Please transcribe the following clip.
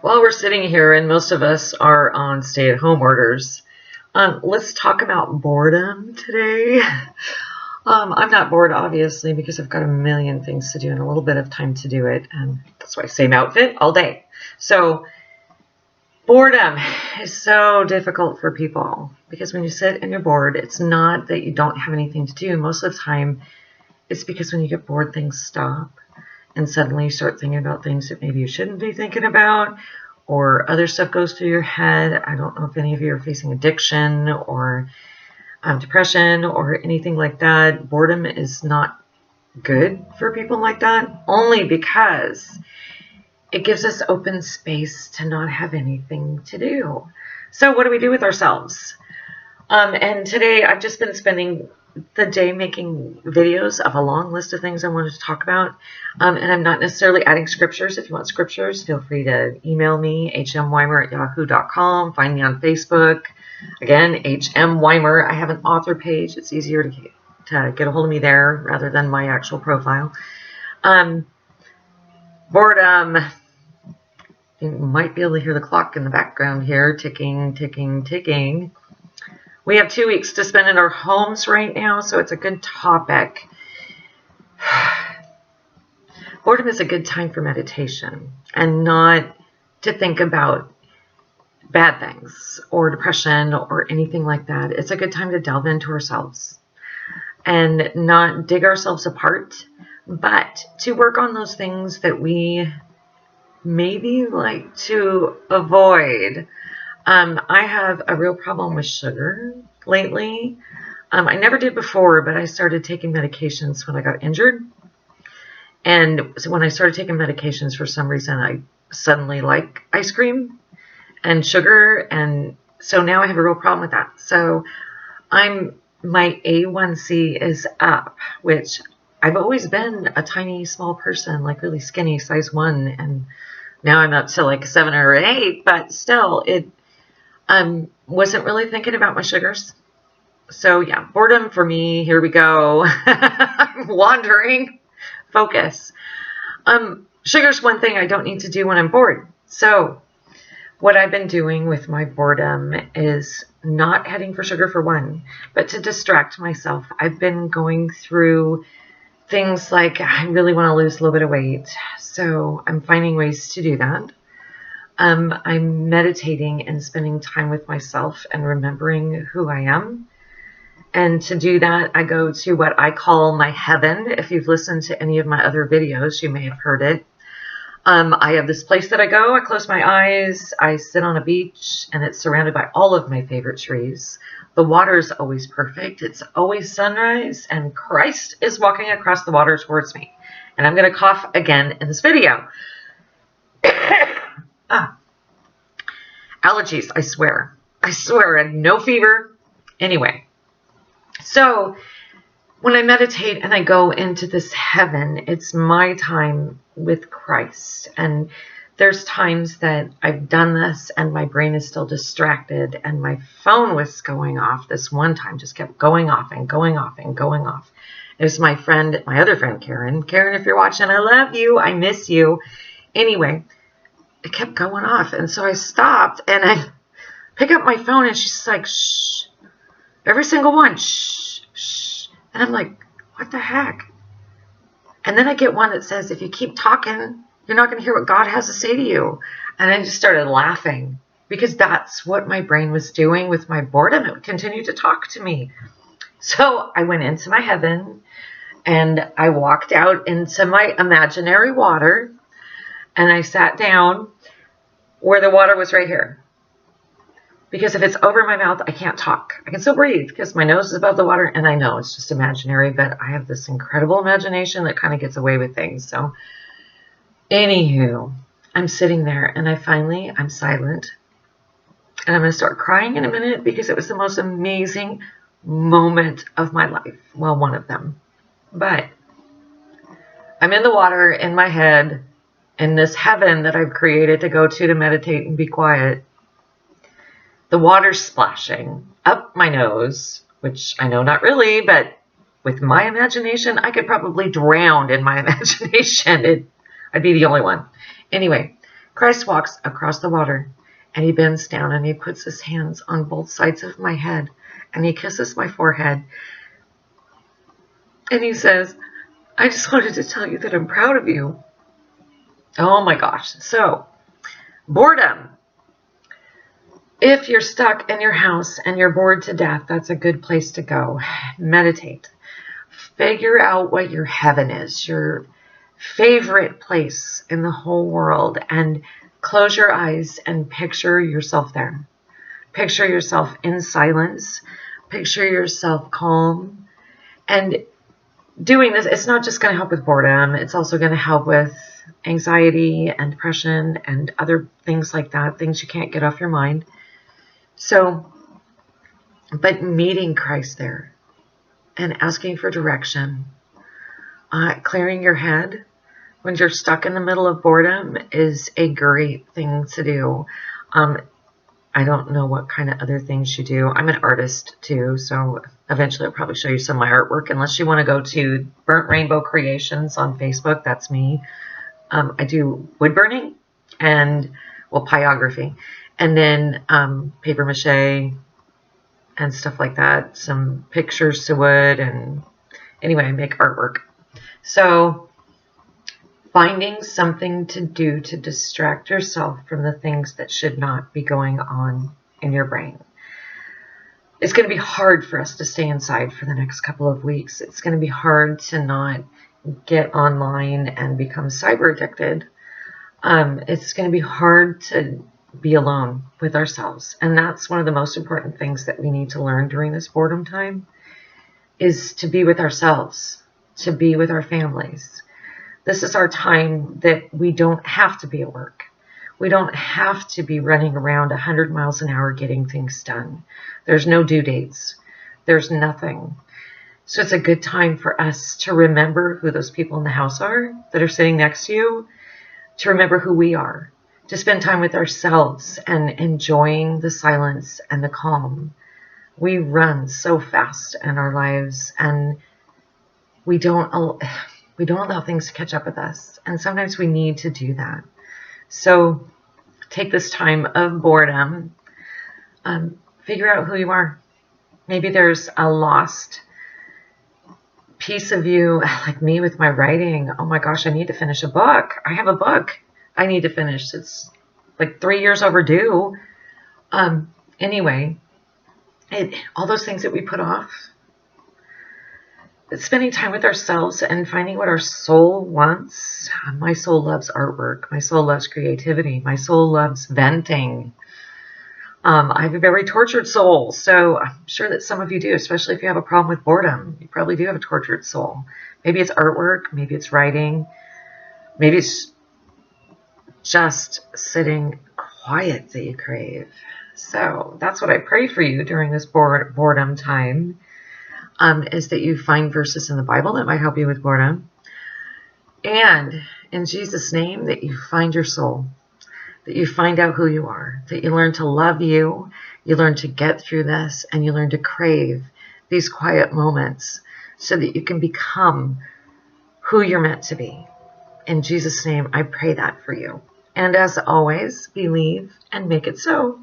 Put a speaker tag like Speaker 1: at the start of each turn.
Speaker 1: While we're sitting here and most of us are on stay-at-home orders, let's talk about boredom today. I'm not bored, obviously, because I've got a million things to do and a little bit of time to do it. And that's why same outfit all day. So boredom is so difficult for people because when you sit and you're bored, it's not that you don't have anything to do. Most of the time, it's because when you get bored, things stop. And suddenly you start thinking about things that maybe you shouldn't be thinking about, or other stuff goes through your head. I don't know if any of you are facing addiction or depression or anything like that. Boredom is not good for people like that, only because it gives us open space to not have anything to do. So what do we do with ourselves? And today I've just been spending the day making videos of a long list of things I wanted to talk about. And I'm not necessarily adding scriptures. If you want scriptures, feel free to email me, hmweimer@yahoo.com. Find me on Facebook. Again, HM Weimer. I have an author page. It's easier to get a hold of me there rather than my actual profile. Boredom. You might be able to hear the clock in the background here, ticking, ticking, ticking. We have 2 weeks to spend in our homes right now, so it's a good topic. Boredom is a good time for meditation and not to think about bad things or depression or anything like that. It's a good time to delve into ourselves and not dig ourselves apart, but to work on those things that we maybe like to avoid. I have a real problem with sugar lately. I never did before, but I started taking medications when I got injured. And so when I started taking medications, for some reason, I suddenly like ice cream and sugar. And so now I have a real problem with that. So my A1C is up, which I've always been a tiny, small person, like really skinny, size 1. And now I'm up to like 7 or 8, but still wasn't really thinking about my sugars. So yeah, boredom for me, here we go. I'm wandering. Focus. Sugar's one thing I don't need to do when I'm bored. So what I've been doing with my boredom is not heading for sugar for one, but to distract myself. I've been going through things like I really want to lose a little bit of weight. So I'm finding ways to do that. I'm meditating and spending time with myself and remembering who I am. And to do that, I go to what I call my heaven. If you've listened to any of my other videos, you may have heard it. I have this place that I go. I close my eyes. I sit on a beach, and it's surrounded by all of my favorite trees. The water is always perfect. It's always sunrise, and Christ is walking across the water towards me. And I'm going to cough again in this video. Allergies, I swear. I had no fever. Anyway, so when I meditate and I go into this heaven, it's my time with Christ. And there's times that I've done this and my brain is still distracted and my phone was going off. This one time just kept going off and going off and going off. It was my other friend, Karen. Karen, if you're watching, I love you. I miss you. Anyway, it kept going off. And so I stopped and I pick up my phone and she's like, shh, every single one, shh, shh. And I'm like, what the heck? And then I get one that says, if you keep talking, you're not going to hear what God has to say to you. And I just started laughing because that's what my brain was doing with my boredom. It would continue to talk to me. So I went into my heaven and I walked out into my imaginary water and I sat down where the water was right here. Because if it's over my mouth, I can't talk. I can still breathe because my nose is above the water, and I know it's just imaginary, but I have this incredible imagination that kind of gets away with things. So, anywho, I'm sitting there, and I'm silent, and I'm going to start crying in a minute because it was the most amazing moment of my life. Well, one of them. But I'm in the water in my head, in this heaven that I've created to go to meditate and be quiet. The water's splashing up my nose, which I know not really, but with my imagination, I could probably drown in my imagination. I'd be the only one. Anyway, Christ walks across the water, and he bends down and he puts his hands on both sides of my head, and he kisses my forehead, and he says, I just wanted to tell you that I'm proud of you. Oh my gosh. So, boredom. If you're stuck in your house and you're bored to death, that's a good place to go. Meditate. Figure out what your heaven is, your favorite place in the whole world, and close your eyes and picture yourself there. Picture yourself in silence. Picture yourself calm. And doing this, it's not just going to help with boredom. It's also going to help with anxiety and depression and other things like that, things you can't get off your mind. So, but meeting Christ there and asking for direction, clearing your head when you're stuck in the middle of boredom is a great thing to do. I don't know what kind of other things you do. I'm an artist too, so eventually I'll probably show you some of my artwork, unless you want to go to Burnt Rainbow Creations on Facebook. That's me. I do wood burning and, well, pyrography, and then paper mache and stuff like that. Some pictures to wood, and anyway, I make artwork. So finding something to do to distract yourself from the things that should not be going on in your brain. It's going to be hard for us to stay inside for the next couple of weeks. It's going to be hard to not get online and become cyber addicted. It's going to be hard to be alone with ourselves. And that's one of the most important things that we need to learn during this boredom time, is to be with ourselves, to be with our families. This is our time that we don't have to be at work. We don't have to be running around 100 miles an hour getting things done. There's no due dates. There's nothing. So it's a good time for us to remember who those people in the house are that are sitting next to you, to remember who we are, to spend time with ourselves and enjoying the silence and the calm. We run so fast in our lives, and we don't allow things to catch up with us. And sometimes we need to do that. So take this time of boredom, figure out who you are. Maybe there's a lost piece of you, like me with my writing. Oh my gosh, I need to finish a book. I have a book I need to finish. It's like 3 years overdue. Anyway, all those things that we put off, spending time with ourselves and finding what our soul wants. My soul loves artwork. My soul loves creativity. My soul loves venting. I have a very tortured soul, so I'm sure that some of you do, especially if you have a problem with boredom. You probably do have a tortured soul. Maybe it's artwork. Maybe it's writing. Maybe it's just sitting quiet that you crave. So that's what I pray for you during this boredom time. Is that you find verses in the Bible that might help you with boredom. And in Jesus' name, that you find your soul, that you find out who you are, that you learn to love you learn to get through this, and you learn to crave these quiet moments so that you can become who you're meant to be. In Jesus' name, I pray that for you. And as always, believe and make it so.